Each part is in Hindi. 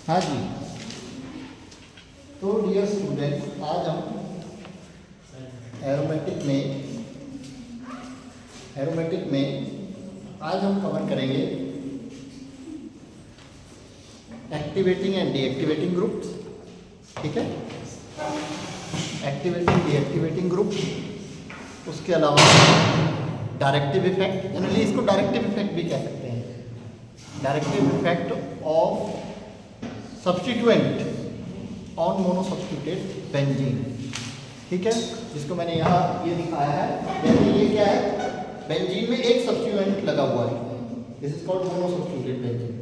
हाँ जी, तो डियर स्टूडेंट, आज हम एरोमेटिक में आज हम कवर करेंगे एक्टिवेटिंग एंड डीएक्टिवेटिंग ग्रुप्स। ठीक है, एक्टिवेटिंग डीएक्टिवेटिंग ग्रुप, उसके अलावा डायरेक्टिव इफेक्ट, जनरली इसको डायरेक्टिव इफेक्ट भी कह सकते हैं, directive effect of substituent on monosubstituted benzene. ठीक है, जिसको मैंने यहाँ ये दिखाया है, जैसे ये क्या है, बेंजीन में एक सब्स्टिट्यूएंट लगा हुआ है, दिस इज कॉल्ड मोनोसब्स्टिट्यूटेड बेंजीन।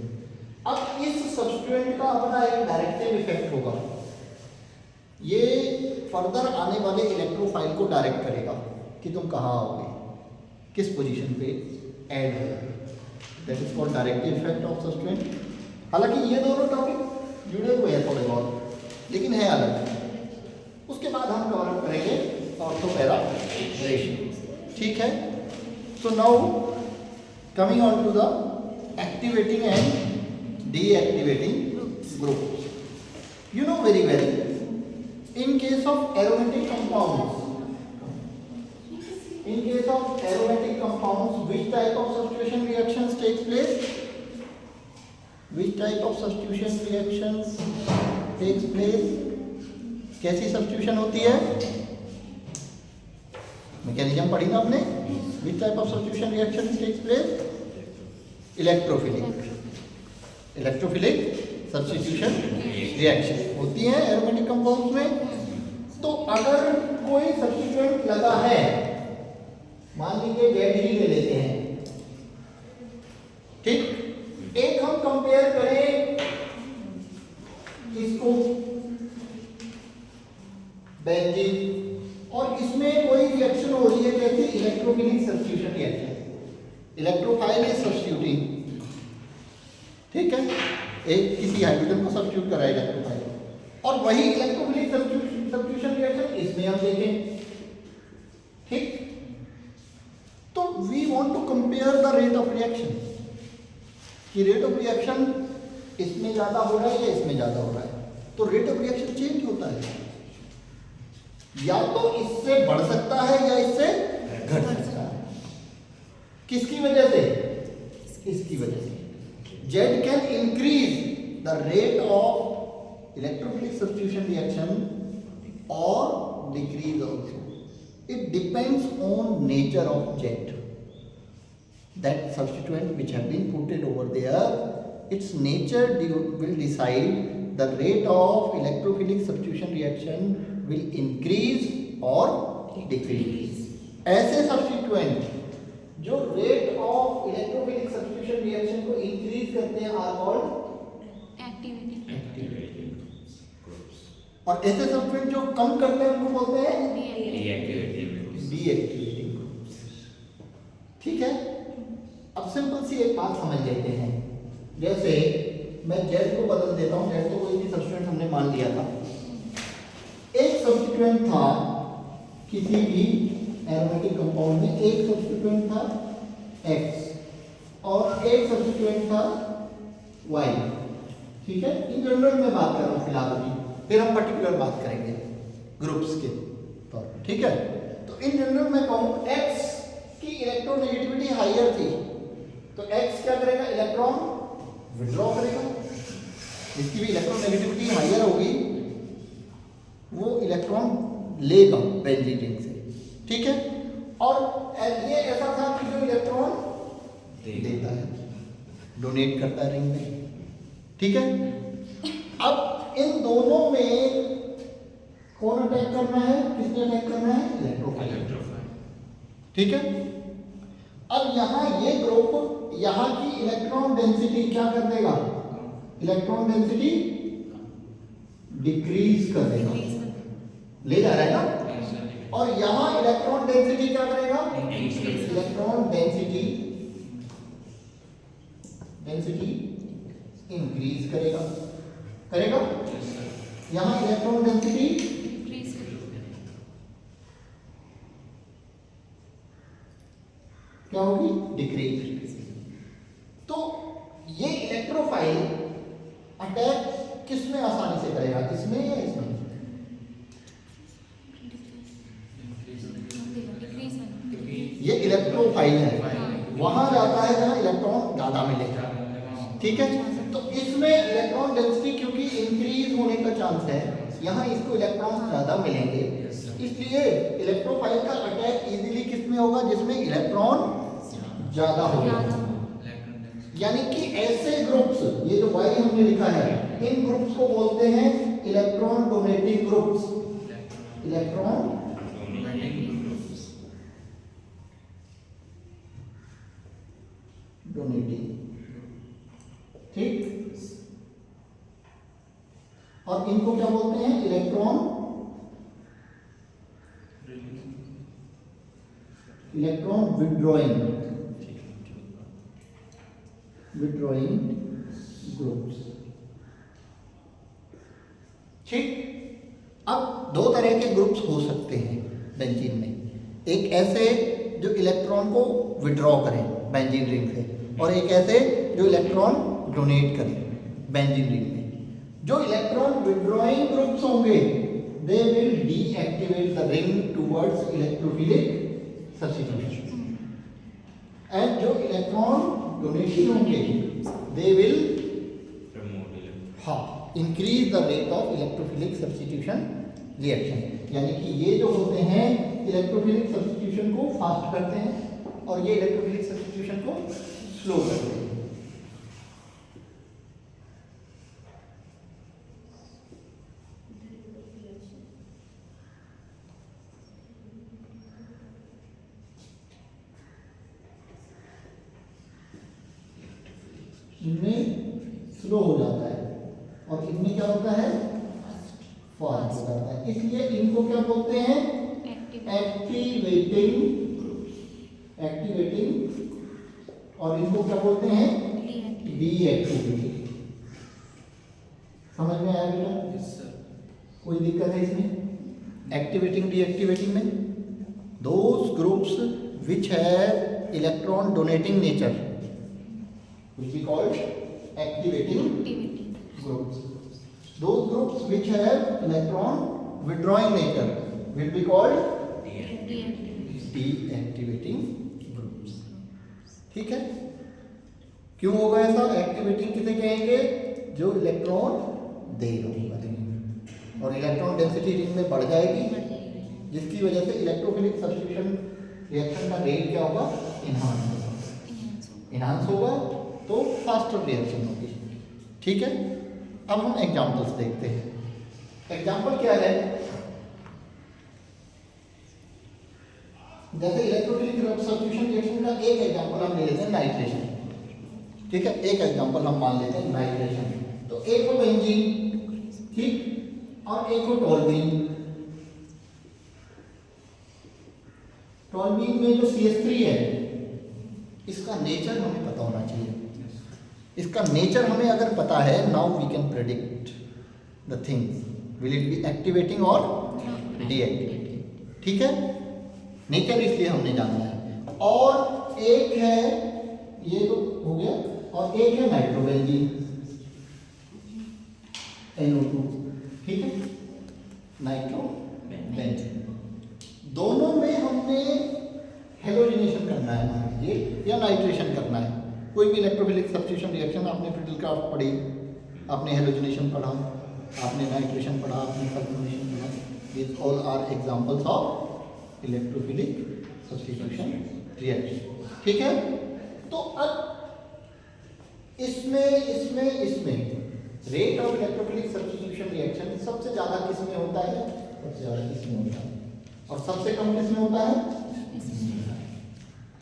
अब इस सब्स्टिट्यूएंट का अपना एक डायरेक्टिव इफेक्ट होगा, ये फर्दर आने वाले इलेक्ट्रोफाइल को डायरेक्ट करेगा कि तुम कहाँ आओगे, किस पोजीशन पे ऐड हो, that is called directive effect of substituent. हालांकि ये दोनों टॉपिक जुड़े हुए हैं थोड़े बहुत, लेकिन है अलग। उसके बाद हम कवर अप करेंगे ऑर्थोपैरा रेशियो। ठीक है, so now coming on to the activating and deactivating groups. You know very well, in case of aromatic compounds, which type of substitution reactions takes place? Which type of substitution reactions takes place? कैसी सब्स्टिट्यूशन होती है? मैकेनिज्म पढ़ी ना आपने? Which type of substitution reaction takes place? Electrophilic substitution reaction होती है एरोमेटिक कंपाउंड्स में। तो अगर कोई सब्स्टिट्यूएंट लगा है, मान लीजिए जेड ही ले लेते हैं, ठीक, एक हम कंपेयर करें इसको बेंजीन, और इसमें कोई रिएक्शन हो रही है जैसे electrophilic substitution reaction, electrophile is substituting, ठीक है, एक किसी हाइड्रोजन को सब्स्टिट्यूट करा इलेक्ट्रोफाइल, और वही इलेक्ट्रोफिलिक सब्स्टिट्यूशन रिएक्शन इसमें हम देखें, ठीक। तो we want to compare the rate of reaction, कि रेट ऑफ रिएक्शन इसमें ज्यादा हो रहा है या इसमें ज्यादा हो रहा है। तो रेट ऑफ रिएक्शन चेंज होता है, या तो इससे बढ़ सकता है या इससे घट सकता है। किसकी वजह से? इसकी वजह से। Z can increase the rate of electrophilic substitution reaction or decrease also. It depends on nature of Z. That substituent which have been put over there, its nature will decide the rate of electrophilic substitution reaction will increase or decrease. ऐसे substituent जो rate of electrophilic substitution reaction को इंक्रीज करते हैं आर कॉल्ड एक्टिवेटिंग ग्रुप्स, और ऐसे सब्स्टिट्यूएंट जो कम करते हैं उनको बोलते हैं डीएक्टिवेटिंग ग्रुप्स। ठीक है, अब सिंपल सी एक बात समझ लेते हैं, जैसे मैं जेड को बदल देता हूं, जेड को कोई भी सब्स्टिट्यूएंट हमने मान लिया था, एक सब्स्टिट्यूएंट था किसी भी एरोमेटिक कंपाउंड में, एक सब्स्टिट्यूएंट था X और एक सब्स्टिट्यूएंट था Y। ठीक है, इन जनरल में बात कर रहा हूँ फिलहाल अभी, फिर हम पर्टिकुलर बात करेंगे ग्रुप्स के तौर पर। ठीक है, तो इन जनरल में कहूँ X की इलेक्ट्रोनेगेटिविटी हायर थी, तो X क्या करेगा, इलेक्ट्रॉन विड्रॉ करेगा। जिसकी भी इलेक्ट्रोनेगेटिविटी हायर होगी वो इलेक्ट्रॉन लेगा बेंजीन रिंग से। ठीक है, और ये ऐसा था कि जो इलेक्ट्रॉन देता है, डोनेट करता है रिंग में। ठीक है, अब इन दोनों में कौन अटैक करना है, किसने अटैक करना है, इलेक्ट्रोफाइल। ठीक है, अब यहाँ ये ग्रुप यहाँ की इलेक्ट्रॉन डेंसिटी क्या कर देगा, इलेक्ट्रॉन डेंसिटी डिक्रीज कर देगा, ले जा रहा है ना, और यहां इलेक्ट्रॉन डेंसिटी क्या करेगा, इलेक्ट्रॉन डेंसिटी इंक्रीज करेगा, यहां इलेक्ट्रॉन डेंसिटी क्या होगी, डिक्रीज। तो ये इलेक्ट्रोफाइल अटैक किस में आसानी से करेगा, इसमें या इसमें? ये इलेक्ट्रोफाइल है, वहां जाता है जहां इलेक्ट्रॉन ज्यादा मिलेगा, ठीक है। तो इसमें इलेक्ट्रॉन डेंसिटी क्योंकि इंक्रीज होने का चांस है, यहाँ इसको इलेक्ट्रॉन ज्यादा मिलेंगे, इसलिए इलेक्ट्रोफाइल का अटैक इजीली किस में होगा, जिसमें इलेक्ट्रॉन ज्यादा होगा। यानी कि ऐसे ग्रुप्स, ये जो वाई हमने लिखा है, इन ग्रुप्स को बोलते हैं electron donating groups, electron donating, ठीक। और इनको क्या बोलते हैं, इलेक्ट्रॉन विड्रॉइंग ग्रुप्स, ठीक। अब दो तरह के ग्रुप्स हो सकते हैं बेंजीन में, एक ऐसे जो इलेक्ट्रॉन को विड्रॉ करें बेंजीन रिंग से, और एक ऐसे जो इलेक्ट्रॉन डोनेट करें बेंजीन रिंग में। जो इलेक्ट्रॉन विड्रॉइंग ग्रुप्स होंगे they will deactivate the ring towards electrophilic substitution, and जो इलेक्ट्रॉन डोनेटिंग होंगे they will increase the rate of electrophilic substitution reaction. यानी कि ये जो होते हैं इलेक्ट्रोफिलिक सब्स्टिट्यूशन को फास्ट करते हैं और ये इलेक्ट्रोफिलिक सब्स्टिट्यूशन को स्लो करते हैं। इनमें स्लो हो जाता है और इनमें क्या होता है, फास्ट हो जाता है। इसलिए इनको क्या बोलते हैं, एक्टिवेटिंग, और इनको क्या बोलते हैं, डीएक्टिवेटिंग। समझ में आया बेटा? Yes sir. कोई दिक्कत है इसमें? एक्टिवेटिंग डीएक्टिवेटिंग में those groups which have electron donating nature which we called activating groups. Those groups which have electron withdrawing nature will be called deactivating groups. ठीक है? क्यों होगा ऐसा? एक्टिवेटिंग किसे कहेंगे, जो इलेक्ट्रॉन दे रहा है और इलेक्ट्रॉन डेंसिटी रिंग में बढ़ जाएगी, जिसकी वजह से इलेक्ट्रोफिलिक सब्स्टिट्यूशन रिएक्शन का रेट क्या होगा, इनहांस होगा, तो फास्टर रिएक्शन होगी। ठीक है, अब हम एग्जांपल्स देखते हैं। एग्जांपल क्या है, जैसे इलेक्ट्रोफिलिक सब्स्टिट्यूशन रिएक्शन का एक एग्जांपल हम ले लेते हैं नाइट्रेशन। ठीक है, एक एग्जांपल हम मान लेते हैं नाइट्रेशन। तो एक हो बेंजीन, ठीक, और एक हो टोल्यूइन। टोल्यूइन में जो CH3 है, इसका नेचर हमें पता होना चाहिए। इसका नेचर हमें अगर पता है, now we can predict the things, will it be activating और डीएक्टिवेटिंग। ठीक है, नेचर इसलिए हमने जाना है। और एक है, ये तो हो गया, और एक है नाइट्रोबेंजीन, NO2। ठीक है, नाइट्रोबेंजीन। दोनों में हमने हेलोजिनेशन करना है, मान लीजिए, या नाइट्रेशन करना है। कोई भी इलेक्ट्रोफिलिक सब्स्टिट्यूशन रिएक्शन आपने फ्रिडलक्राफ्ट पढ़ी, आपने हेलोजिनेशन पढ़ा, आपने नाइट्रेशन पढ़ा, आपने सल्फोनेशन पढ़ा, these all are examples of electrophilic substitution reaction. ठीक है, तो अब इसमें rate of electrophilic substitution reaction सबसे ज़्यादा किसमें होता है, सबसे ज़्यादा इसमें होता है, और सबसे कम किसमें होता है,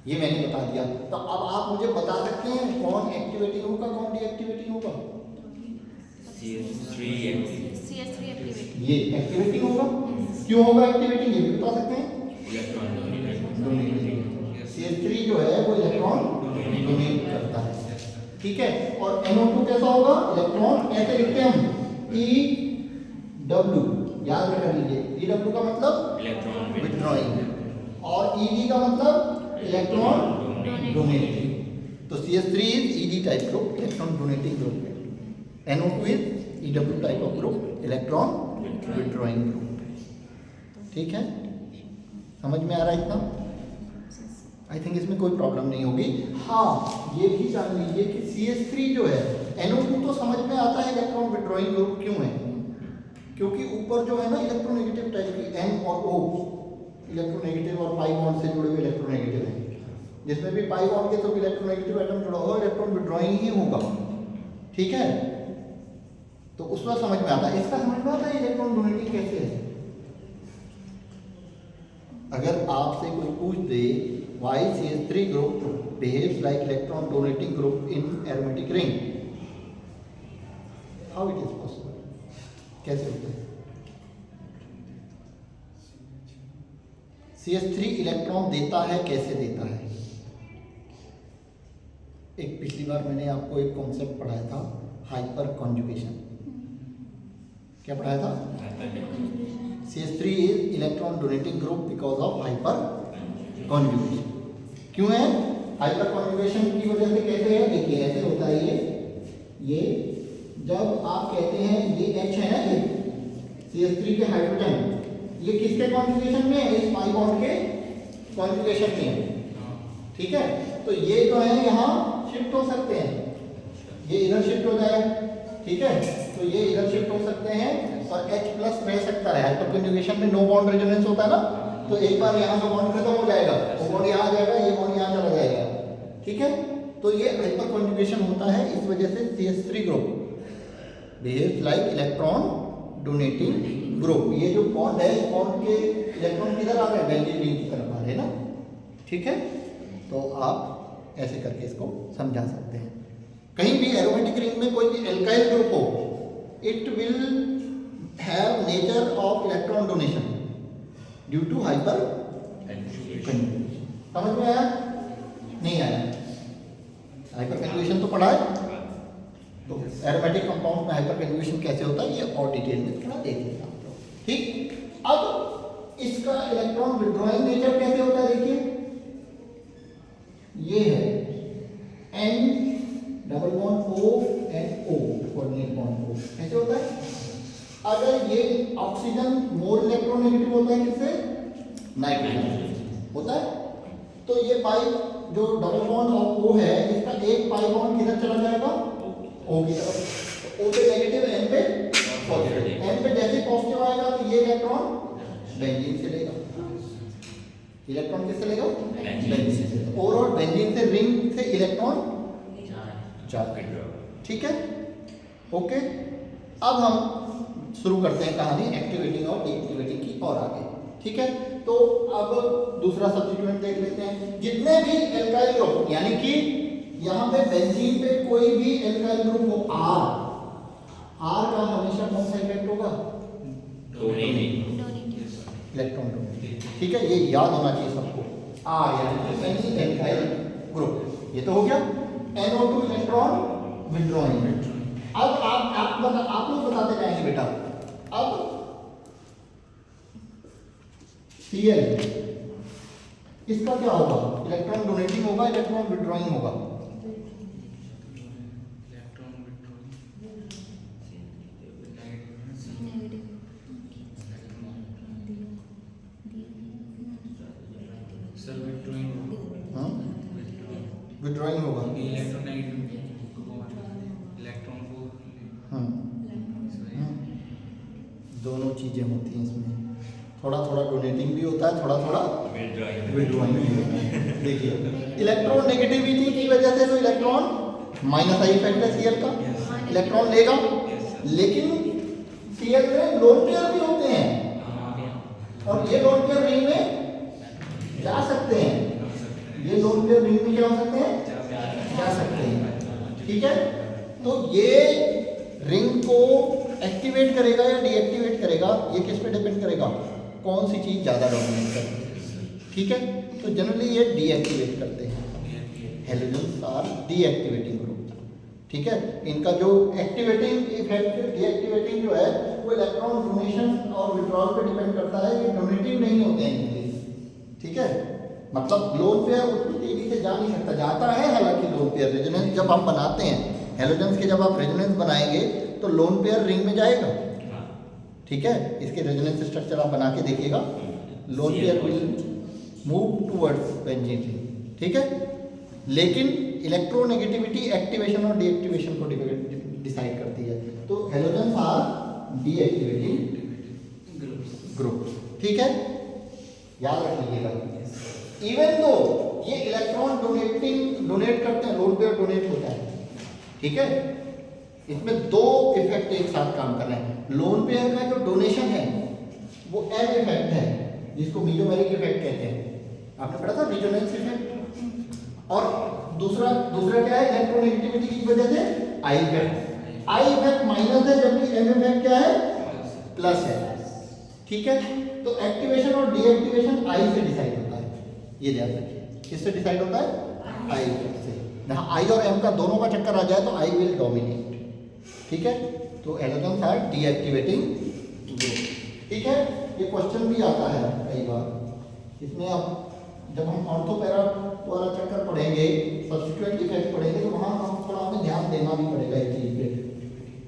ये मैंने बता दिया। तो अब आप मुझे बता सकते हैं कौन एक्टिवेटिंग होगा, कौन डीएक्टिवेटिंग होगा? CH3 activating. ये एक्टिवेटिंग होगा। क्यों होगा एक्टिवेटिंग, ये भी बता सकते हैं? CH3 जो है वो इलेक्ट्रॉन डोनेट करता है। ठीक है, और NO2 कैसा होगा, इलेक्ट्रॉन ऐसे लिखते हैं हम, EW, याद रख लीजिए। EW का मतलब इलेक्ट्रॉन विड्रॉइंग, और ED का मतलब इलेक्ट्रॉन डोनेटिंग। तो CH3 is ED type group, electron donating group है। NO2 is EW type of group electron withdrawing group. ठीक है, समझ में आ रहा है इतना? आई थिंक इसमें कोई प्रॉब्लम नहीं होगी। हाँ, ये भी जान लीजिए कि CH3 जो है, NO2 तो समझ में आता है इलेक्ट्रॉन विड्रॉइंग ग्रुप क्यों है, क्योंकि ऊपर जो है ना इलेक्ट्रोनेगेटिव टाइप की N और O इलेक्ट्रोनेगेटिव और पाई बॉन्ड से जुड़े हुए इलेक्ट्रोनेगेटिव हैं, जिसमें भी पाई बॉन्ड के थ्रू इलेक्ट्रोनेगेटिव एटम जुड़ा हुआ इलेक्ट्रॉन विड्रॉइंग ही होगा। ठीक है, तो उसमें समझ में आता है। इसका समझ में आता है इलेक्ट्रॉन डोनेटिंग कैसे है। अगर आपसे कोई पूछ दे why CH3 group behaves like electron donating group in aromatic ring, how it is possible, कैसे होता है? CH3 इलेक्ट्रॉन देता है, कैसे देता है? एक पिछली बार मैंने आपको एक कॉन्सेप्ट पढ़ाया था, हाइपर कॉन्जुगेशन। क्या पढ़ाया था? CH3 is electron donating group because of hyper conjugation। क्यों है हाइपर कॉन्जुगेशन की वजह से? कैसे है? देखिए ऐसे होता है ये जब आप कहते हैं ये H है ना, ये CH3 के हाइड्रोजन, ये किसके कॉन्जुगेशन में है? इस पाई बॉन्ड के कॉन्जुगेशन में है। ठीक है, तो ये जो है यहाँ शिफ्ट हो सकते हैं, ये इधर शिफ्ट हो जाए। ठीक है, तो ये इधर शिफ्ट हो सकते हैं और H प्लस रह सकता है। हाइपर कॉन्जुगेशन में नो बॉन्ड रेजोनेंस होता है ना, तो एक बार यहाँ का बॉन्ड खत्म हो जाएगा, वो बॉन्ड यहाँ आ जाएगा, ये बॉन्ड यहाँ चला जाएगा। ठीक है, तो ये हाइपर कॉन्जुगेशन होता है, इस वजह से CH3 group behaves like electron donating group. ये जो बॉन्ड है, इस बॉन्ड के इलेक्ट्रॉन किधर आ रहे हैं? बेंजीन रिंग की तरफ आ रहे हैं ना। ठीक है, तो आप ऐसे करके इसको समझा सकते हैं। कहीं भी एरोमेटिक रिंग में कोई भी एल्काइल ग्रुप हो, it will have nature of electron donation due to hyperconjugation. समझ में आया? नहीं आया? हाइपर कन्जुगेशन तो पढ़ा है, तो एरोमेटिक कंपाउंड में हाइपर कन्जुगेशन कैसे होता है ये और डिटेल में थोड़ा देख लेना आप लोग। ठीक, अब इसका इलेक्ट्रॉन विड्रॉइंग नेचर कैसे होता है? देखिए ये है N double bond O and O coordinate bond O। कैसे होता है? अगर ये ऑक्सीजन मोर इलेक्ट्रोनेगेटिव होता है किससे? नाइट्रोजन होता है, तो ये पाई जो डबल बॉन्ड ऑफ O है, इसका एक पाई बॉन्ड किधर चला जाएगा? O की तरफ। O पे नेगेटिव, N पे पॉजिटिव। N पे जैसे पॉजिटिव आएगा तो ये इलेक्ट्रॉन बेंजीन से लेगा। इलेक्ट्रॉन किससे लेगा? बेंजीन से। और बेंजीन से रिंग से इलेक्ट्रॉन चार्ज। ठीक है, ओके। अब हम शुरू करते हैं कहानी एक्टिवेटिंग और डीएक्टिवेटिंग की और आगे। ठीक है, तो अब दूसरा सब्स्टिट्यूएंट देख लेते हैं। जितने भी एल्काइल ग्रुप, यानी कि यहाँ पे बेंजीन पे कोई भी एल्काइल ग्रुप हो, आर का हमेशा कौन सा इफेक्ट होगा? Electron donating. ठीक है, ये याद होना चाहिए सबको। आर यानी एल्काइल ग्रुप, ये तो हो गया। NO2 electron withdrawing. अब आप लोग बताते जाएंगे बेटा। अब Cl इसका क्या होगा? इलेक्ट्रॉन डोनेटिंग होगा, इलेक्ट्रॉन विड्रॉइंग होगा? विड्रॉइंग होगा। दोनों चीजें होती हैं इसमें, थोड़ा थोड़ा डोनेटिंग भी होता है, थोड़ा थोड़ा विड्रॉइंग भी होता है। देखिए इलेक्ट्रॉन नेगेटिविटी की वजह से तो इलेक्ट्रॉन माइनस आई इफेक्ट है Cl का, इलेक्ट्रॉन लेगा, लेकिन Cl में लोन पेयर भी होते हैं और ये लोन पेयर रिंग में जा सकते हैं। ये लोन पेयर रिंग में क्या हो सकते हैं? जा सकते हैं। ठीक है, तो ये रिंग को एक्टिवेट करेगा या डीएक्टिवेट करेगा, ये किस पे डिपेंड करेगा? कौन सी चीज ज्यादा डोमिनेट करती है। ठीक है, तो जनरली ये डीएक्टिवेट करते हैं। Halogens are deactivating group. ठीक है, इनका जो एक्टिवेटिंग इफेक्ट, डीएक्टिवेटिंग जो है वो इलेक्ट्रॉन डोनेशन और विड्रॉल पे डिपेंड करता है। ये डोनेटिंग नहीं होते हैं। ठीक है, मतलब लोन पेयर उतनी तेजी से जा नहीं सकता, जाता है हालांकि लोन पेयर। रेजोनेंस जब हम बनाते हैं हैलोजेंस के, जब आप रेजोनेंस बनाएंगे तो लोन पेयर रिंग में जाएगा, ठीक है। इसके रेजोनेंस स्ट्रक्चर आप बना के देखिएगा, lone pair will move towards benzene ring, ठीक है। लेकिन इलेक्ट्रोनेगेटिविटी एक्टिवेशन और डीएक्टिवेशन को डिसाइड करती है। तो हैलोजन्स आर डीएक्टिवेटिंग ग्रुप, ठीक है, याद रख लीजिएगा। इवन दो ये इलेक्ट्रॉन डोनेट करते हैं, लोन पेयर डोनेट होता है, ठीक है। इसमें दो इफेक्ट एक साथ काम कर रहे हैं। लोन पेयर का जो डोनेशन है वो एम इफेक्ट है, जिसको मीजोमेरिक इफेक्ट कहते हैं, आपने पढ़ा था रेजोनेंस इफेक्ट। और दूसरा क्या है, इलेक्ट्रोनेगेटिविटी की वजह से I effect. I effect minus है, जबकि एम इफेक्ट क्या है, प्लस है, ठीक है। तो एक्टिवेशन और डीएक्टिवेशन आई से डिसाइड होता है, ये ध्यान रखिए। किससे डिसाइड होता है, आई इफेक्ट से। जहां आई और एम का दोनों का चक्कर आ जाए तो आई विल डोमिनेट, ठीक है। तो हैलोजन्स आर डीएक्टिवेटिंग ग्रुप, ठीक है। ये क्वेश्चन भी आता है कई बार। इसमें अब जब हम ऑर्थोपैरा वाला चक्कर पढ़ेंगे, सब्स्टिट्यूएंट इफेक्ट पढ़ेंगे, तो वहां हम थोड़ा हमें ध्यान देना भी पड़ेगा इस चीज पे,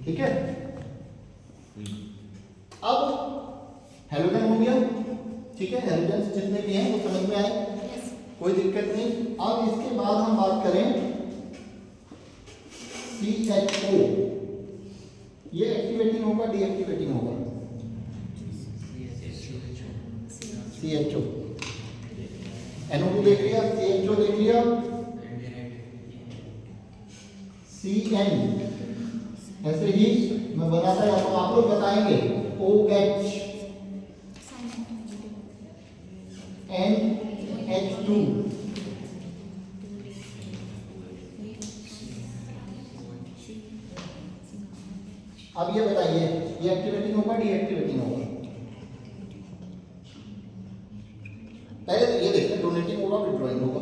ठीक है। अब हैलोजन हो गया, ठीक है। हैलोजन्स जितने भी हैं वो समझ में आए, कोई दिक्कत नहीं। अब इसके बाद हम बात करें CHO, ये एक्टिवेटिंग होगा डीएक्टिवेटिंग होगा, CHO। NO2 देख लिया, CHO देख लिया, CN ऐसे ही मैं बनाता है, तो आप लोग बताएंगे OH, NH2, अब ये बताइए ये एक्टिवेटिंग होगा डीएक्टिवेटिंग होगा? पहले तो ये देखते, डोनेटिंग होगा विड्रॉइंग होगा,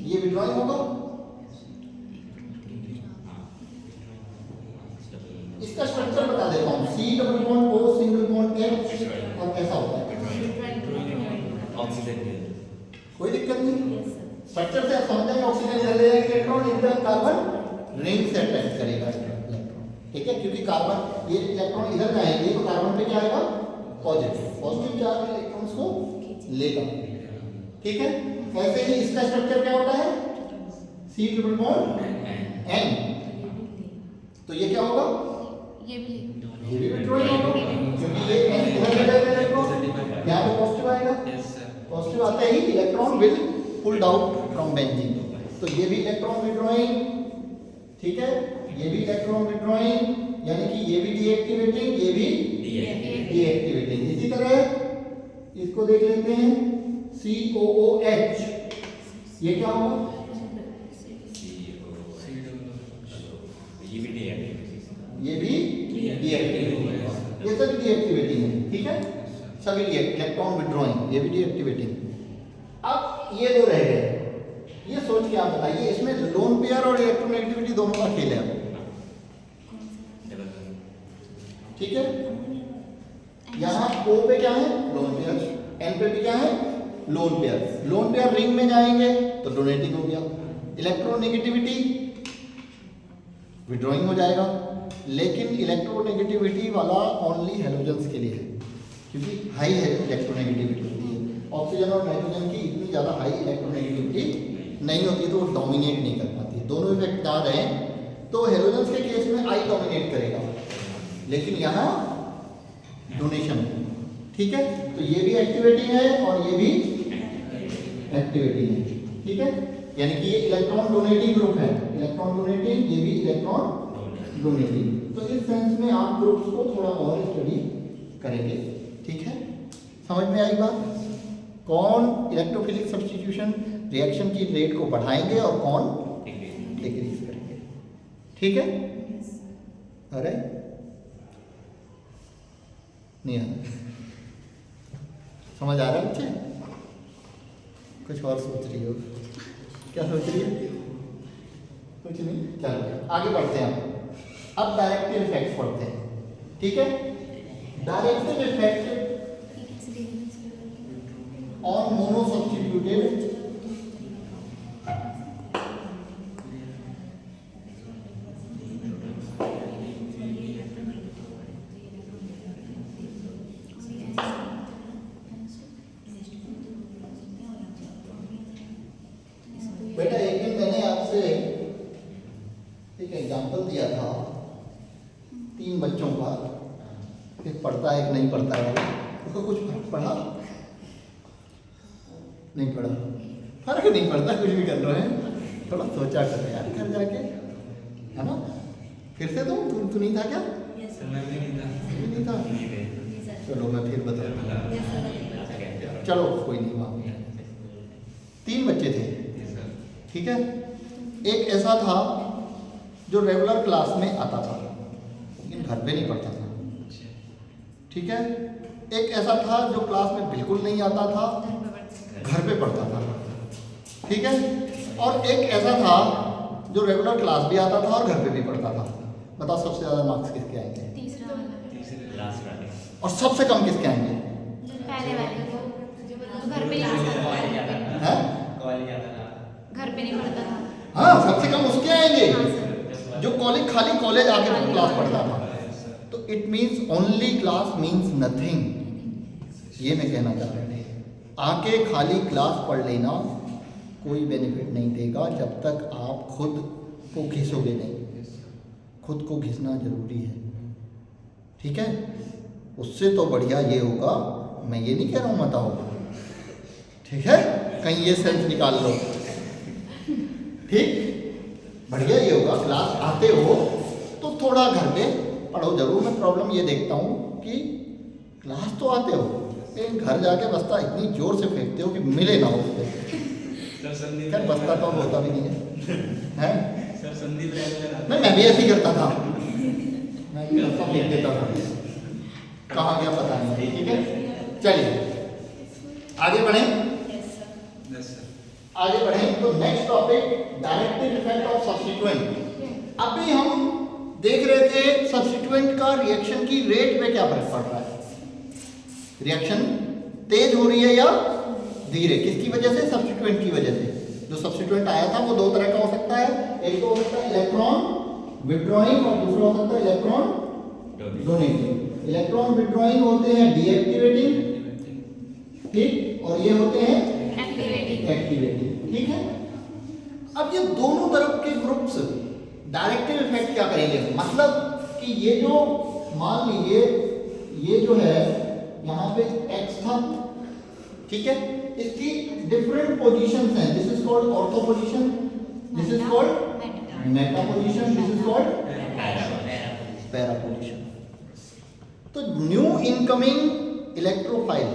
ये विड्रॉइंग होगा, इसका स्ट्रक्चर बता देता हूँ। C double bond O single bond H, और कैसा होता है, कोई दिक्कत नहीं, स्ट्रक्चर से आप समझ जाएंगे। ऑक्सीजन ले लेगा इलेक्ट्रॉन, इधर कार्बन रिंग से अटैच करेगा इलेक्ट्रॉन, ठीक है। क्योंकि कार्बन, ये इलेक्ट्रॉन इधर जाएंगे तो कार्बन पे क्या आएगा, पॉजिटिव चार्ज इलेक्ट्रॉन्स को लेगा, ठीक है। ऐसे ही इसका स्ट्रक्चर क्या होता है, C ट्रिपल बॉन्ड N, तो ये क्या होगा, ये भी विड्रॉइंग होगा, क्योंकि ये N इधर ले जाएगा इलेक्ट्रॉन, यहाँ पे पॉजिटिव आएगा, पॉजिटिव आते ही electron will pulled out from benzene, तो ये भी इलेक्ट्रॉन विड्रॉइंग, ठीक है। ये भी इलेक्ट्रॉन विड्रॉइंग, यानी कि ये भी डीएक्टिवेटिंग, ये भी डीएक्टिवेटिंग। इसी तरह इसको देख लेते हैं, COOH, ये क्या होगा, ये भी डीएक्टिवेटिंग, ये सभी डीएक्टिवेटिंग है, ठीक है। सभी इलेक्ट्रॉन विड्रॉइंग, ये भी डीएक्टिवेटिंग। अब ये दो रह गए, ये सोच के आप बताइए, इसमें लोन पेयर और इलेक्ट्रोनेगेटिविटी दोनों का खेल है, ठीक है। यहाँ O पे क्या है, लोन पेयर, N पे भी क्या है, lone pair. Lone pair ring में जाएंगे तो डोनेटिंग हो गया, इलेक्ट्रोनेगेटिविटी विड्रॉइंग हो जाएगा। लेकिन इलेक्ट्रोनेगेटिविटी वाला ओनली हैलोजन्स के लिए है, क्योंकि हाई है इलेक्ट्रोनेगेटिविटी होती है। ऑक्सीजन और नाइट्रोजन की इतनी ज़्यादा हाई इलेक्ट्रोनेगेटिविटी नहीं होती, तो वो डोमिनेट नहीं कर पाती। दोनों इफेक्ट आ रहे हैं, तो हैलोजन्स के केस में आई डोमिनेट करेगा, लेकिन यहाँ डोनेशन, ठीक है। तो ये भी एक्टिवेटिंग है और ये भी एक्टिवेटिंग है, ठीक है। यानी कि ये इलेक्ट्रॉन डोनेटिंग ग्रुप है, इलेक्ट्रॉन डोनेटिंग, ये भी इलेक्ट्रॉन डोनेटिंग। तो इस सेंस में आप ग्रुप्स को थोड़ा और स्टडी करेंगे, ठीक है। समझ में आई बात, कौन इलेक्ट्रोफिलिक सब्स्टिट्यूशन रिएक्शन की रेट को बढ़ाएंगे और कौन डिक्रीज करेंगे, ठीक है। अरे नहीं आ रहा, समझ आ रहा है बच्चे, कुछ और सोच रही हो, क्या सोच रही है, कुछ नहीं, चलो आगे बढ़ते हैं। अब डायरेक्टिव इफेक्ट पढ़ते हैं, ठीक है। Directive effect on mono substituted 3 बच्चों का, एक पढ़ता है एक नहीं पढ़ता है, उसका कुछ फर्क पड़ा? नहीं पड़ा, फर्क नहीं पड़ता कुछ भी कर रहे हैं। थोड़ा सोचा करो यार घर जाके, है ना? फिर से तो तू नहीं था क्या? नहीं था। चलो मैं फिर बता, चलो कोई नहीं, वहाँ 3 बच्चे थे, ठीक है। एक ऐसा था जो रेगुलर क्लास में आता था लेकिन घर पे नहीं पढ़ता था, ठीक है। एक ऐसा था जो क्लास में बिल्कुल नहीं आता था, घर पे पढ़ता था, ठीक है। और एक ऐसा था जो रेगुलर क्लास भी आता था और घर पे भी पढ़ता था। बताओ सबसे ज़्यादा मार्क्स किसके आएंगे? और सबसे कम किसके आएंगे? पहले वाले को, जो घर पे नहीं पढ़ता था। हाँ, सबसे कम उसके आएंगे जो खाली कॉलेज आके क्लास पढ़ता था। तो it means only class means nothing, ये मैं कहना चाह रहा हूँ। आके खाली क्लास पढ़ लेना कोई बेनिफिट नहीं देगा जब तक आप खुद को घिसोगे नहीं। खुद को घिसना जरूरी है, ठीक है। उससे तो बढ़िया ये होगा, मैं ये नहीं कह रहा हूँ मत आओ, ठीक है, कहीं ये सेंस निकाल लो, ठीक। बढ़िया ये होगा क्लास आते हो तो थोड़ा घर पे पढ़ो जरूर। मैं प्रॉब्लम ये देखता हूँ कि क्लास तो आते हो लेकिन घर जाके बस्ता इतनी जोर से फेंकते हो कि मिले ना हो उसको। खैर बस्ता तो अब होता भी नहीं है, हैं? नहीं, मैं भी ऐसे ही करता था, मैं भी बस्ता फेंक देता था, कहाँ गया पता नहीं, ठीक है। चलिए आगे बढ़ें, आगे बढ़ें तो next topic directive effect of substituent. अभी हम देख रहे थे सब्स्टिट्यूएंट का रिएक्शन की रेट में क्या फर्क पड़ रहा है। रिएक्शन तेज हो रही है या धीरे, किसकी वजह से? सब्स्टिट्यूएंट की वजह से। जो सब्स्टिट्यूएंट आया था वो 2 तरह का हो सकता है, एक तो हो सकता है इलेक्ट्रॉन विड्रॉइंग और दूसरा हो सकता है इलेक्ट्रॉन डोनेटिंग। इलेक्ट्रॉन विड्रॉइंग होते हैं डीएक्टिवेटिंग, ठीक, और ये होते हैं एक्टिवेटिंग, ठीक है। अब ये दोनों तरफ के ग्रुप्स डायरेक्टिव इफेक्ट क्या करेंगे? मतलब कि ये जो मान लीजिए ये जो है यहाँ पे x था, ठीक है, इसकी डिफरेंट पोजीशंस हैं। This is called ortho position, this is called meta position, this is called para position. तो new incoming electrophile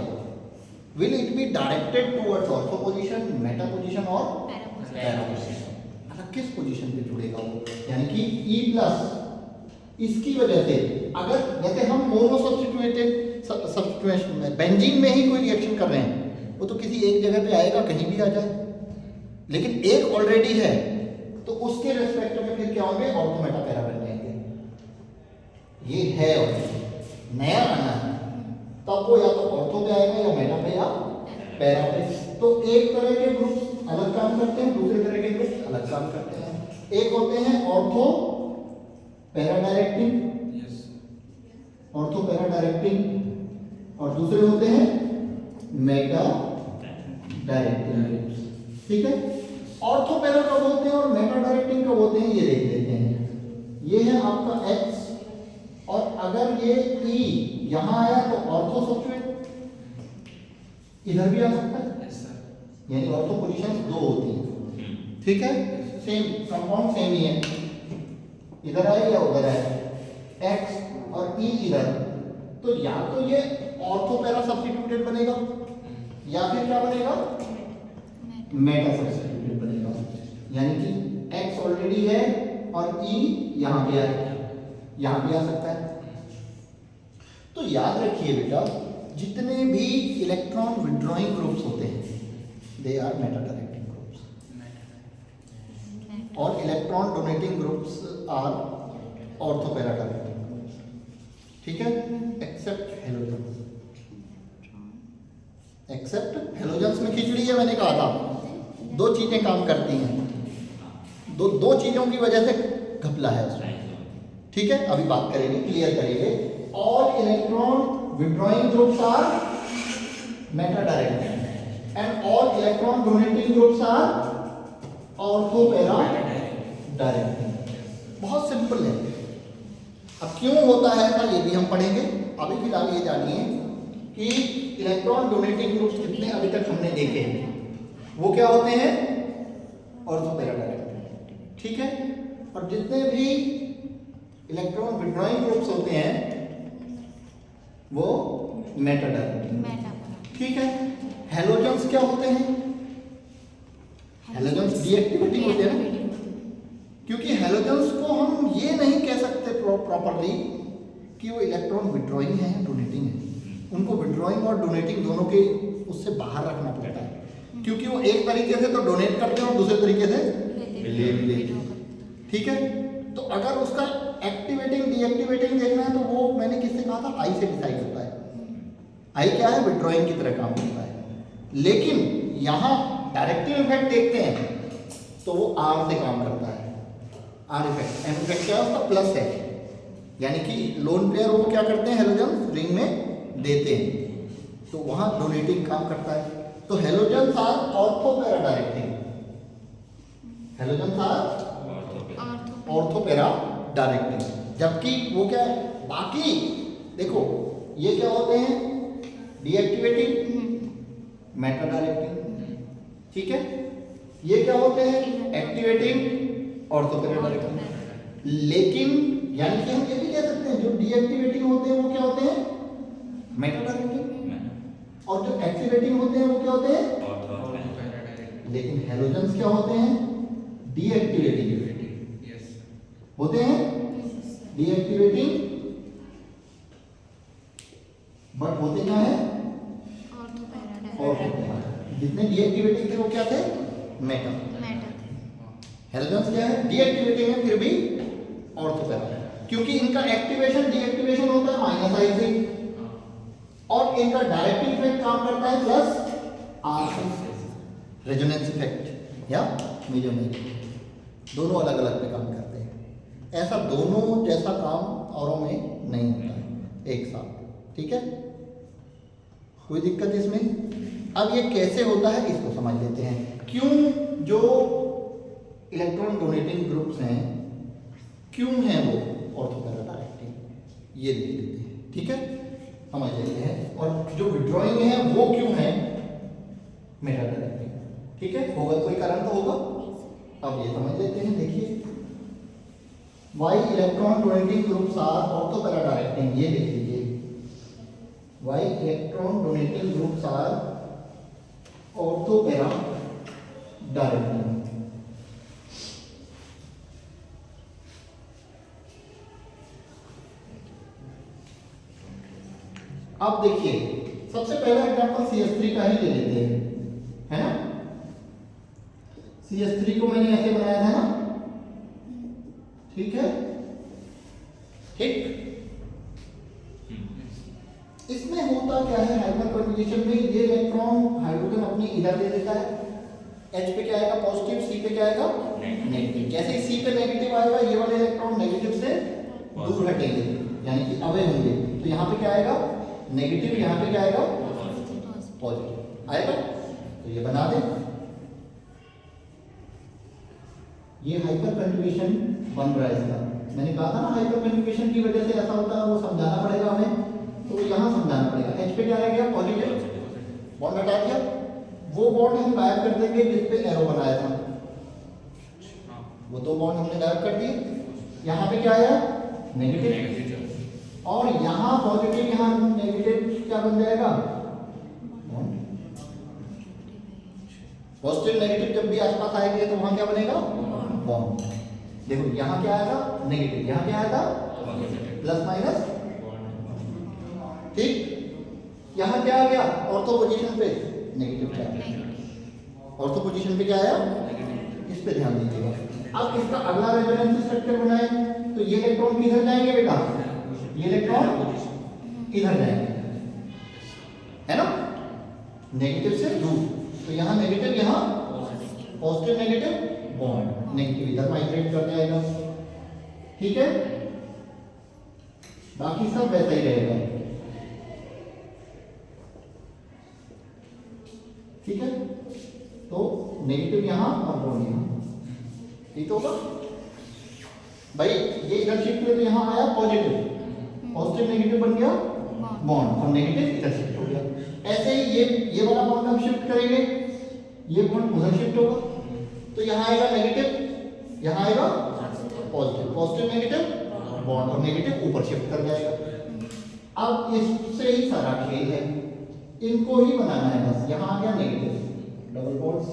will it be directed towards ortho position, meta position और पैरा पोजीशन? मतलब किस पोजीशन पे जुड़ेगा वो? यानी कि E प्लस इसकी वजह से अगर जैसे हम मोनो सब्स्टिट्यूएशन में बेंजीन में ही कोई रिएक्शन कर रहे हैं, वो तो किसी एक जगह पे आएगा, कहीं भी आ जाए, लेकिन एक ऑलरेडी है तो उसके रेस्पेक्ट में फिर क्या होंगे? ऑर्थो मेटा पैरा बन जाएंगे। ये है ऑलरेडी, नया आना है, तब वो या तो ऑर्थो पे आएगा या मेटा पे या पैरा पे। तो एक तरह के ग्रुप अलग काम करते हैं, दूसरे तरह के ग्रुप अलग काम करते हैं। एक होते हैं ortho para directing, ortho para directing, और दूसरे होते हैं मेटा डायरेक्टिंग, ठीक है। ऑर्थो पैरा कब होते हैं और मेटा डायरेक्टिंग कब होते हैं ये देख लेते हैं। ये है आपका X, और अगर ये E यहां आया तो ऑर्थो सब्स्टिट्यूएंट इधर भी आ सकता है, यानी ऑर्थो पोजीशंस 2 होती हैं, ठीक है। सेम कंपाउंड सेम ही है, इधर आए या उधर आए, X और E इधर, तो या तो ये ऑर्थो पैरा सब्स्टिट्यूटेड बनेगा या फिर क्या बनेगा? मेटा सब्स्टिट्यूटेड बनेगा। यानी कि X ऑलरेडी है और E यहां पे आएगा, यहां भी आ सकता है। तो याद रखिए बेटा, जितने भी इलेक्ट्रॉन विड्रॉइंग ग्रुप्स होते हैं they are meta directing groups, और electron donating groups are ortho para directing groups, ठीक है, एक्सेप्ट हेलोजन्स। एक्सेप्ट हेलोजन्स में खिचड़ी है, मैंने कहा था 2 चीजें काम करती हैं, दो चीजों की वजह से घपला है उसमें, ठीक है। अभी बात करेंगे, क्लियर करेंगे। All electron withdrawing groups are meta directing and all electron donating groups are ortho para directing. बहुत सिंपल है। अब क्यों होता है ऐसा ये भी हम पढ़ेंगे। अभी फिलहाल ये जानिए कि इलेक्ट्रॉन डोनेटिंग ग्रुप्स जितने अभी तक हमने देखे हैं वो क्या होते हैं, ऑर्थो पैरा डायरेक्टिव, ठीक है। और जितने भी इलेक्ट्रॉन विड्रॉइंग ग्रुप्स होते हैं वो मेटा डायरेक्टिव, ठीक है। हैलोजन्स क्या होते हैं, हैलोजन्स डीएक्टिवेटिंग होते हैं ना, क्योंकि हैलोजन्स को हम ये नहीं कह सकते प्रॉपरली कि वो इलेक्ट्रॉन विड्रॉइंग है या डोनेटिंग है। उनको विड्रॉइंग और डोनेटिंग दोनों के उससे बाहर रखना पड़ता है, क्योंकि वो एक तरीके से तो डोनेट करते हैं और दूसरे तरीके से ले भी लेते हैं, ठीक है। तो अगर उसका एक्टिवेटिंग डीएक्टिवेटिंग देखना है तो वो मैंने किससे कहा था, आई से डिसाइड होता है। आई क्या है, विड्रॉइंग की तरह काम करता है। लेकिन यहाँ डायरेक्टिव इफेक्ट देखते हैं तो वो आर से काम करता है। आर इफेक्ट, एन इफेक्ट क्या है उसका, प्लस है, यानी कि लोन पेयर वो क्या करते हैं, हैलोजन रिंग में देते हैं, तो वहाँ डोनेटिंग काम करता है। तो halogens are ortho para directing, halogens are ortho para directing, जबकि वो क्या है, बाकी देखो ये क्या होते हैं, डीएक्टिवेटिंग मेटा डायरेक्टिंग, ठीक है। ये क्या होते हैं, एक्टिवेटिंग ऑर्थो पैरा डायरेक्टिंग। लेकिन यानी कि हम ये भी कह सकते हैं जो डीएक्टिवेटिंग होते हैं वो क्या होते हैं, मेटा डायरेक्टिंग, और जो एक्टिवेटिंग होते हैं वो क्या होते हैं। लेकिन हैलोजन्स क्या होते हैं, डीएक्टिवेटिंग होते हैं, डीएक्टिवेटिंग, बट होते क्या है, ऑर्थो पैरा। जितने डीएक्टिवेटिंग थे वो क्या थे, मेटा। हैलोजन्स क्या है, डीएक्टिवेटिंग है फिर भी ऑर्थो पैरा, क्योंकि इनका एक्टिवेशन डीएक्टिवेशन होता है माइनस आई से, और इनका डायरेक्ट इफेक्ट काम करता है प्लस आर से। रेजोनेंस इफेक्ट या मेजोमेरिक, दोनों अलग अलग पे काम करते हैं। ऐसा दोनों जैसा काम औरों में नहीं होता है एक साथ, ठीक है। कोई दिक्कत इसमें। अब ये कैसे होता है इसको समझ लेते हैं। क्यों जो इलेक्ट्रॉन डोनेटिंग ग्रुप्स हैं क्यों हैं वो ऑर्थो पैरा डायरेक्टिंग, ये देख लेते हैं, ठीक है, समझ लेते हैं। और जो विड्रॉइंग है वो क्यों है मेटा डायरेक्टिंग, ठीक है। होगा कोई कारण तो होगा, अब ये समझ लेते हैं। देखिए why electron donating groups are ortho para directing, ये देख लीजिए, why electron donating groups are ortho para directing. अब देखिए सबसे पहला एग्जांपल CH3 का ही ले लेते हैं, है ना। CH3 को मैंने ऐसे बनाया था ना, ठीक है, ठीक। इसमें होता क्या है, हाइपर कन्जुगेशन में ये इलेक्ट्रॉन हाइड्रोजन अपनी इधर ले लेता है, H पे क्या आएगा पॉजिटिव, C पे क्या आएगा नेगेटिव। जैसे ही C पे नेगेटिव आएगा ये वाले इलेक्ट्रॉन नेगेटिव से दूर हटेंगे, यानी कि अवे होंगे, तो यहाँ पे क्या आएगा नेगेटिव, यहाँ पे क्या आएगा पॉजिटिव आएगा। तो ये बना दे, ये हाइपर कंजुगेशन बन रहा है इसका। मैंने कहा था ना हाइपर कंजुगेशन की वजह से ऐसा होता है, वो समझाना पड़ेगा हमें, तो यहाँ समझाना पड़ेगा। H पे क्या रह गया पॉजिटिव, बॉन्ड हटा दिया, वो बॉन्ड हम गायब कर देंगे जिस पे एरो बनाया था, वो दो बॉन्ड हमने गायब कर दिए। यहाँ पे क्या आया नेगेटिव, और यहाँ पॉजिटिव यहाँ नेगेटिव क्या बन जाएगा, पॉजिटिव नेगेटिव जब भी आसपास आएंगे तो वहां क्या बनेगा बॉन्ड। देखो यहाँ क्या आएगा नेगेटिव, यहाँ क्या आएगा प्लस माइनस, ठीक। यहाँ क्या आ गया ऑर्थो पोजीशन पे नेगेटिव क्या आया, ऑर्थो पोजीशन पे क्या आया, इस पे ध्यान दीजिएगा। अब इसका अगला रेजोनेंस स्ट्रक्चर बनाए तो ये इलेक्ट्रॉन किधर जाएंगे बेटा, ये इलेक्ट्रॉन इधर जाएंगे, है ना, नेगेटिव से दूर। तो यहाँ नेगेटिव, यहाँ पॉजिटिव नेगेटिव बॉन्ड, नेगेटिव इधर माइग्रेट कर जाएगा, ठीक है। बाकी सब वैसा ही रहेगा, ठीक है। तो नेगेटिव यहाँ और बॉन्ड यहाँ, ठीक होगा भाई। ये इधर शिफ्ट हुए तो यहाँ आया पॉजिटिव, पॉजिटिव नेगेटिव बन गया बॉन्ड, और नेगेटिव इधर शिफ्ट हो गया। ऐसे ही ये वाला बॉन्ड हम शिफ्ट करेंगे, ये बॉन्ड उधर शिफ्ट होगा, तो यहाँ आएगा नेगेटिव, यहाँ आएगा पॉजिटिव, पॉजिटिव नेगेटिव बॉन्ड, और नेगेटिव ऊपर शिफ्ट कर जाएगा। अब इससे ही सारा खेल है, इनको ही बनाना है बस। यहाँ आ गया नेगेटिव डबल बॉन्ड C,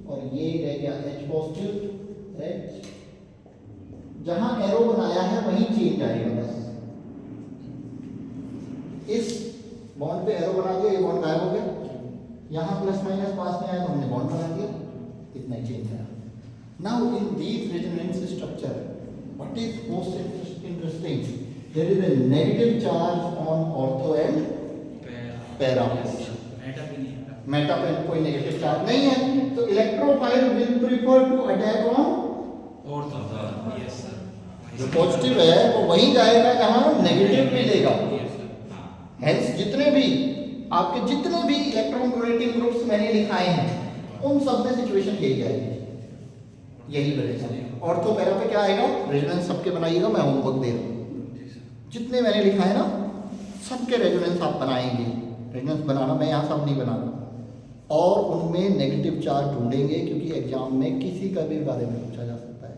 और ये रह गया H पॉजिटिव H, जहां एरो बनाया है वहीं चेंज आएगा बस। इस बॉन्ड पे एरो बना दिया, ये बॉन्ड गायब हो गया, यहाँ प्लस माइनस पास में आया तो हमने बॉन्ड बना दिया, इतना ही चेंज आया। Now in these resonance structure what is most interesting, there is a negative charge on ortho and para position. Meta पे कोई नेगेटिव चार्ज नहीं है, तो electrophile will prefer to attack on ortho. Yes sir, जो पॉजिटिव है वो वहीं जाएगा जहां नेगेटिव मिलेगा। हेंस जितने भी आपके जितने भी इलेक्ट्रॉन डोनेटिंग ग्रुप्स मैंने लिखाए हैं उन सब में सिचुएशन यही आएगी, यही बनेगा। ऑर्थो पैरा पे क्या आएगा, रेजोनेंस सबके बनाइएगा, मैं होमवर्क दे रहा हूँ। जितने मैंने लिखा है ना सबके रेजोनेंस आप बनाएंगे, रेजोनेंस बनाना मैं यहाँ सब नहीं बना रहा, और उनमें नेगेटिव चार्ज ढूंढेंगे, क्योंकि एग्जाम में किसी का भी बारे में पूछा जा सकता है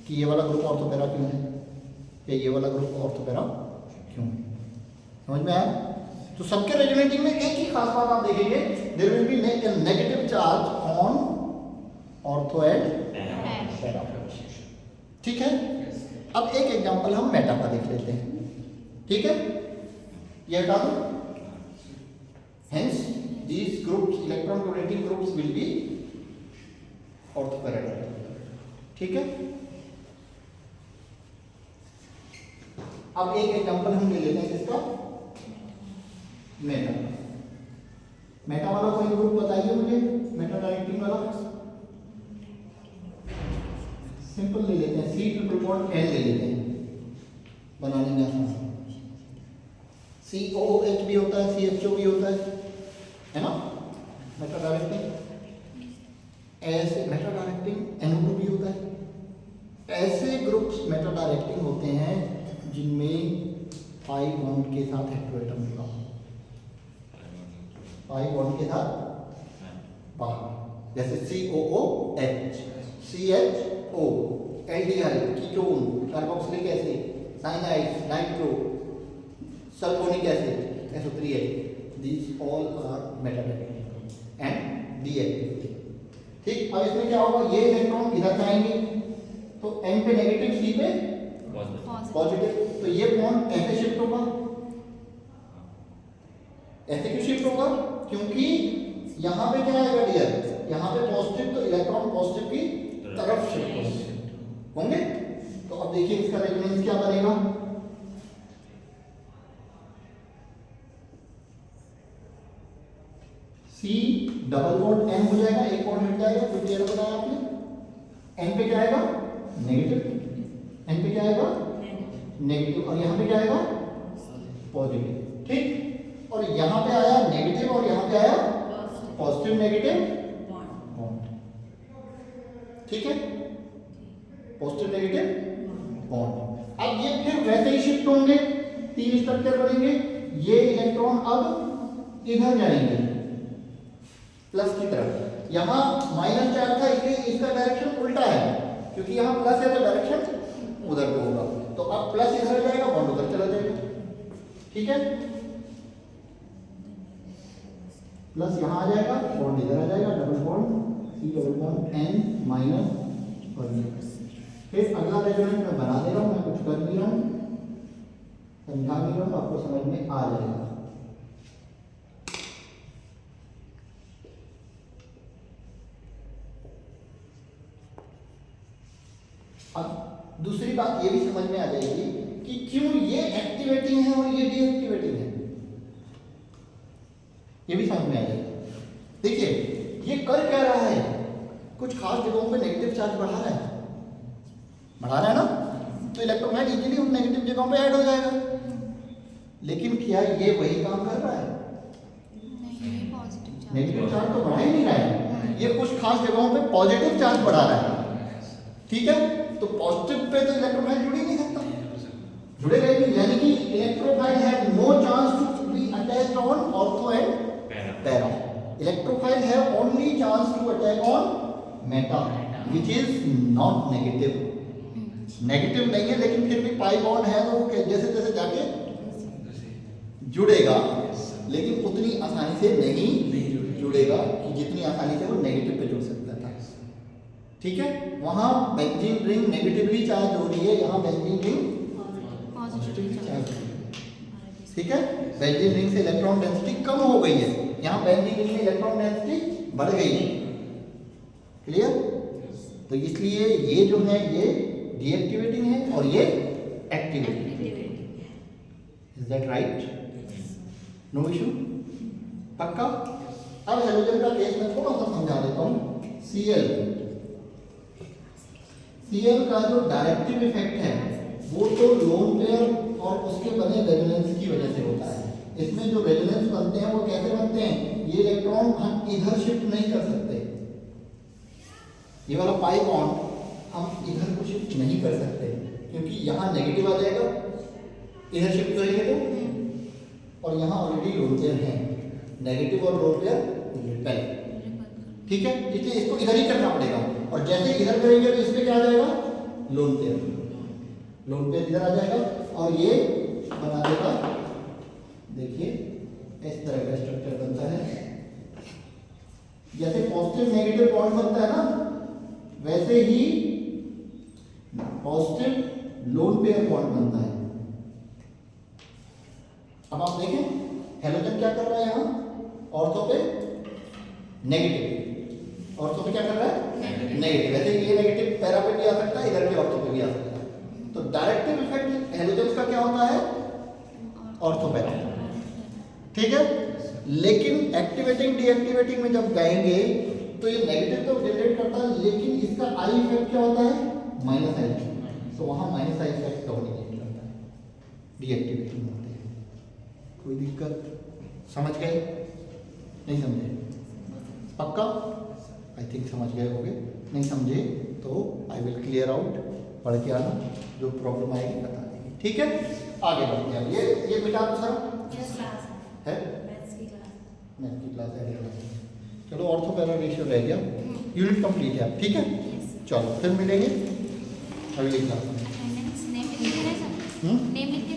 कि ये वाला ग्रुप ऑर्थोपैरा क्यों है, या ये वाला ग्रुप ऑर्थोपैरा क्यों है। समझ में आया? तो सबके रेजोनेटिंग में एक ही खास बात आप देखेंगे, there will be negative charge on ortho and para. ठीक है, अब एक एग्जांपल हम मेटा का देख लेते हैं। ठीक है, ये हटा दो। Hence, these groups, electron donating groups will be orthoparallel. ठीक है, अब एक एग्जांपल हम ले लेते हैं किसका, मेटा। मेटा वाला कोई ग्रुप बताइए मुझे, मेटा डायरेक्टिंग वाला। सिंपल ले लेते हैं, C ट्रिपल बॉन्ड N ले लेते हैं, बनाने में आसान। COOH भी होता है, CHO भी होता है ना, मेटा डायरेक्टिंग। ऐसे मेटा डायरेक्टिंग NO2 भी होता है। ऐसे ग्रुप्स मेटा डायरेक्टिंग होते हैं जिनमें पाई बॉन्ड के साथ हेटेरोएटम जुड़ा हो, पाई बॉन्ड के साथ बाहर, जैसे COOH, CHO, aldehyde, ketone, carboxylic acid, cyanide, nitro, sulphonic acid, SO3H, these all are metadactyl and deactivated। ठीक, अब इसमें क्या होगा, ये इलेक्ट्रॉन इधर जाएंगे तो N पे नेगेटिव, C पे पॉजिटिव, तो ये बॉन्ड ऐसे शिफ्ट होगा। ऐसे क्यों शिफ्ट होगा, क्योंकि यहाँ पे क्या आएगा डियर, यहाँ पे पॉजिटिव, तो इलेक्ट्रॉन पॉजिटिव की तरफ शिफ्ट होंगे। तो अब देखिए इसका रेजोनेंस क्या बनेगा, C डबल बॉन्ड N हो जाएगा, एक बॉन्ड हट जाएगा, फिर एरो बनाया आपने। N पे क्या आएगा, नेगेटिव, N पे क्या आएगा, नेगेटिव, और यहाँ पे क्या आएगा, पॉजिटिव। ठीक, और यहाँ पे आया नेगेटिव, और यहाँ पे आया पॉजिटिव नेगेटिव बॉन्ड। ठीक है, पॉजिटिव नेगेटिव बॉन्ड। अब ये फिर वैसे ही शिफ्ट होंगे, तीन स्ट्रक्चर बनेंगे। ये इलेक्ट्रॉन अब इधर जाएंगे प्लस की तरफ, यहाँ माइनस चार्ज था इसलिए इसका डायरेक्शन उल्टा है, क्योंकि यहाँ प्लस है तो डायरेक्शन उधर को होगा। तो अब प्लस इधर जाएगा, बॉन्ड उधर चला जाएगा। ठीक है, प्लस यहाँ आ जाएगा, बॉन्ड इधर आ जाएगा, double bond C double bond N minus, और फिर अगला रेजोनेंस मैं बना दे रहा हूँ, मैं कुछ कर नहीं रहा हूँ, समझा नहीं रहा हूँ, आपको समझ में आ जाएगा। अब दूसरी बात ये भी समझ में आ जाएगी कि क्यों ये एक्टिवेटिंग है और ये डीएक्टिवेटिंग है, ये भी समझ में आ जाएगा। देखिए ये कर क्या रहा है, कुछ खास जगहों पे नेगेटिव चार्ज बढ़ा रहा है ना, तो इलेक्ट्रोफाइल इजीली उन नेगेटिव जगहों पे ऐड हो जाएगा। लेकिन क्या ये वही काम कर रहा है, नेगेटिव चार्ज तो बढ़ा ही नहीं रहा है, ये कुछ खास जगहों पे पॉजिटिव चार्ज बढ़ा रहा है। ठीक है, तो पॉजिटिव पे तो इलेक्ट्रोफाइल जुड़ ही नहीं सकता, जुड़ेगा ही नहीं, यानी कि electrophile have no chance to be attached on ortho and para. Electrophile have only chance to attack on meta which is not negative. Negative नहीं है लेकिन फिर भी पाई बॉन्ड है तो वो जैसे जैसे जाके जुड़ेगा, लेकिन उतनी आसानी से नहीं जुड़ेगा कि जितनी आसानी से वो नेगेटिव पे जुड़ सकता था। ठीक है, वहां बेंजीन रिंग नेगेटिवली चार्ज हो रही है, यहाँ बेंजीन रिंग पॉजिटिवली चार्ज हो रही है। ठीक है, बेंजीन रिंग से इलेक्ट्रॉन डेंसिटी कम हो गई है, यहाँ बेंजीन रिंग में इलेक्ट्रॉन डेंसिटी बढ़ गई है। क्लियर? तो इसलिए ये जो है ये डीएक्टिवेटिंग है और ये एक्टिवेटिंग है। Is that right? No issue? पक्का? अब हेलोजन का केस मैं थोड़ा सा समझा देता हूँ। सीएल का जो डायरेक्टिव इफेक्ट है वो तो लोन पेयर और उसके बने रेजोनेंस की वजह से होता है। इसमें जो रेजोनेंस बनते हैं वो कैसे बनते हैं? ये इलेक्ट्रॉन हम इधर शिफ्ट नहीं कर सकते, ये वाला पाई बॉन्ड हम इधर को शिफ्ट नहीं कर सकते क्योंकि यहाँ नेगेटिव आ जाएगा, इधर शिफ्ट करेंगे तो, और यहाँ ऑलरेडी लोन पेयर है, नेगेटिव और लोन पेयर रिपेल। ठीक है, इसलिए इसको इधर ही करना पड़ेगा, और जैसे इधर करेंगे तो इसमें क्या आ जाएगा? लोन पेयर, लोन पेयर इधर आ जाएगा और ये बना देगा, देखिए इस तरह का स्ट्रक्चर बनता है। जैसे पॉजिटिव नेगेटिव बॉन्ड बनता है ना, वैसे ही पॉजिटिव लोन पेयर बॉन्ड बनता है। अब आप देखें हेलोजन क्या कर रहा है यहाँ ऑर्थो पे नेगेटिव, ऑर्थो पे क्या कर रहा है? नेगेटिव। वैसे ये नेगेटिव पैरा पे भी आ सकता है, इधर के ऑर्थो पे भी आ सकता है। तो डायरेक्टिव इफेक्ट हेलोजन का क्या होता है? Ortho para. ठीक है, लेकिन एक्टिवेटिंग डीएक्टिवेटिंग में जब जाएंगे तो ये नेगेटिव तो जनरेट करता है, लेकिन इसका आई इफेक्ट क्या होता है? माइनस आई। तो वहाँ माइनस आई इफेक्ट डोमिनेट करता है, डीएक्टिवेटिंग होते हैं। कोई दिक्कत? समझ गए? नहीं समझे? पक्का? आई थिंक समझ गए होंगे। नहीं समझे तो आई विल क्लियर आउट, पढ़ के आना, जो प्रॉब्लम आएगी बता देंगे। ठीक है, आगे बढ़ते हैं। ये बेटा तो सर है मैथ की क्लास है। चलो ऑर्थो पैरा रेशियो रह गया, यूनिट कंप्लीट है अब। ठीक है, चलो फिर मिलेंगे अगली क्लास में। नेम लिख के